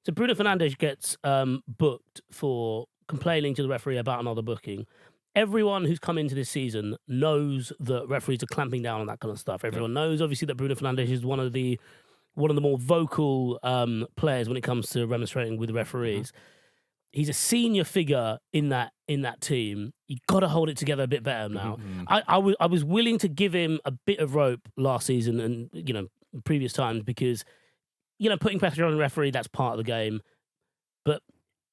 So Bruno Fernandes gets booked for complaining to the referee about another booking. Everyone who's come into this season knows that referees are clamping down on that kind of stuff. Everyone knows, obviously, that Bruno Fernandes is one of the more vocal players when it comes to remonstrating with referees. He's a senior figure in that team. You got to hold it together a bit better now. I was willing to give him a bit of rope last season and previous times because putting pressure on the referee, that's part of the game, but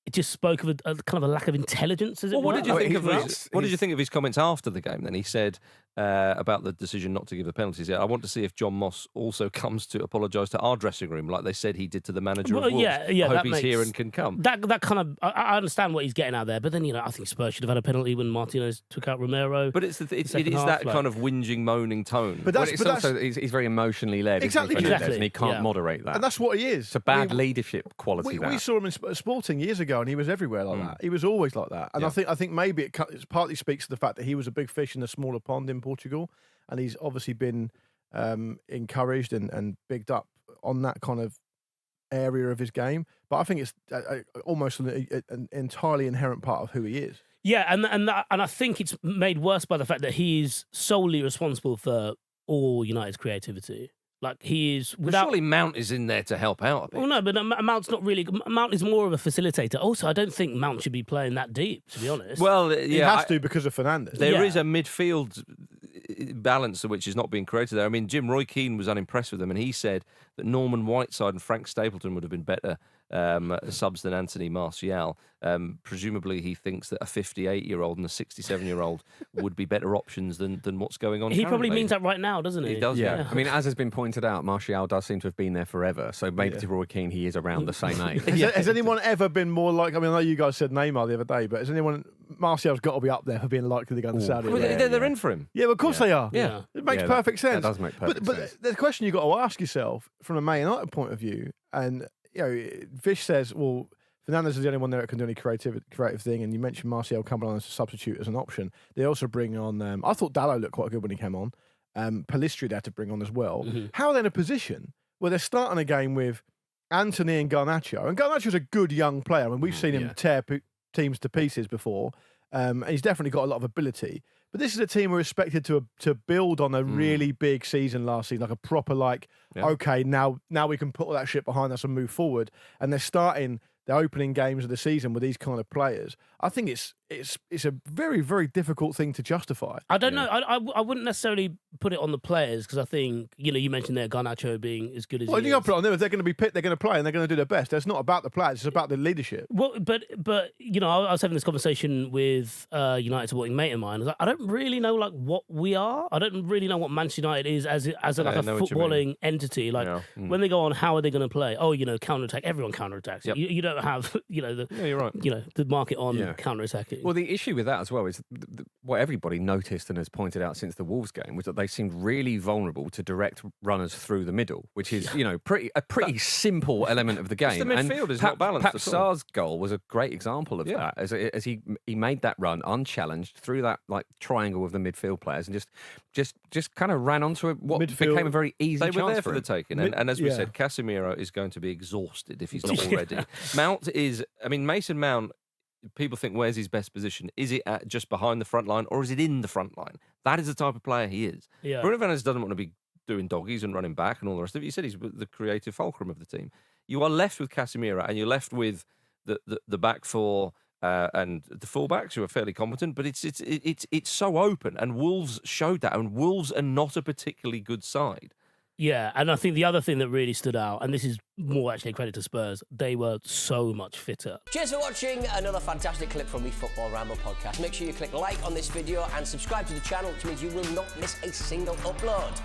it just spoke of a kind of a lack of intelligence. What did you think of his comments after the game? Then he said about the decision not to give the penalties. I want to see if John Moss also comes to apologise to our dressing room, like they said he did to the manager of Wolves. I hope he's here and can come. That kind of I understand what he's getting out there, but then I think Spurs should have had a penalty when Martinez took out Romero. But it is that kind of whinging, moaning tone. But he's very emotionally led. Exactly, and he can't moderate that. And that's what he is. It's a bad leadership quality. We saw him in Sporting years ago, and he was everywhere like that. He was always like that. And I think maybe it partly speaks to the fact that he was a big fish in a smaller pond in Portugal, and he's obviously been encouraged and bigged up on that kind of area of his game. But I think it's almost an entirely inherent part of who he is. Yeah, and I think it's made worse by the fact that he is solely responsible for all United's creativity. Like he is without. Surely Mount is in there to help out a bit. Well, no, but Mount's not really. Mount is more of a facilitator. Also, I don't think Mount should be playing that deep, to be honest. Well, he has to because of Fernandes. There is a midfield balance which is not being created there. I mean, Roy Keane was unimpressed with them, and he said that Norman Whiteside and Frank Stapleton would have been better subs than Anthony Martial. Presumably, he thinks that a 58-year-old and a 67-year-old would be better options than what's going on. He probably means that right now, doesn't he? He does. Yeah. I mean, as has been pointed out, Martial does seem to have been there forever. So maybe to Roy Keane, he is around the same age. Has anyone ever been more like? I mean, I know you guys said Neymar the other day, but has anyone? Martial's got to be up there for being likely to go to Saudi. They're in for him. Yeah, well, of course they are. Yeah, it makes perfect sense. That does make perfect sense. But the question you got to ask yourself from a Man United point of view, and Vish says, well, Fernandes is the only one there that can do any creative thing, and you mentioned Martial coming on as a substitute as an option. They also bring on. I thought Dalot looked quite good when he came on. Palistri they had to bring on as well. How are they in a position where they're starting a game with Anthony and Garnacho? And Garnacho's a good young player. I mean, we've seen him tear teams to pieces before, and he's definitely got a lot of ability. But this is a team we're expected to build on a really big season last season, like a proper okay, now we can put all that shit behind us and move forward. And they're starting the opening games of the season with these kind of players. I think it's a very, very difficult thing to justify. I don't know. I wouldn't necessarily put it on the players because I think you mentioned there Garnacho being as good as. Well, you got to put it on them. If they're going to be picked, they're going to play and they're going to do their best. It's not about the players; it's about the leadership. Well, but I was having this conversation with United supporting mate of mine. I was like, I don't really know what we are. I don't really know what Manchester United is as a footballing entity. When they go on, how are they going to play? Oh, counter attack. Everyone counter attacks. Yep. You don't have you're right. The market on counter attacking. Well, the issue with that as well is what everybody noticed and has pointed out since the Wolves game was that they seemed really vulnerable to direct runners through the middle, which is a pretty simple element of the game. The midfield is not balanced. Pep Sarr's goal was a great example of that, as he made that run unchallenged through that triangle of the midfield players and just kind of ran onto what became a very easy chance. They were there for him. the taking, and as we said, Casemiro is going to be exhausted if he's not already. Mount is, Mason Mount. People think, where's his best position? Is it just behind the front line or is it in the front line? That is the type of player he is. Yeah. Bruno Fernandes doesn't want to be doing doggies and running back and all the rest of it. You said he's the creative fulcrum of the team. You are left with Casemiro and you're left with the back four and the fullbacks who are fairly competent, but it's so open, and Wolves showed that, and Wolves are not a particularly good side. Yeah, and I think the other thing that really stood out, and this is more actually a credit to Spurs, they were so much fitter. Cheers for watching another fantastic clip from the Football Ramble podcast. Make sure you click like on this video and subscribe to the channel, which means you will not miss a single upload.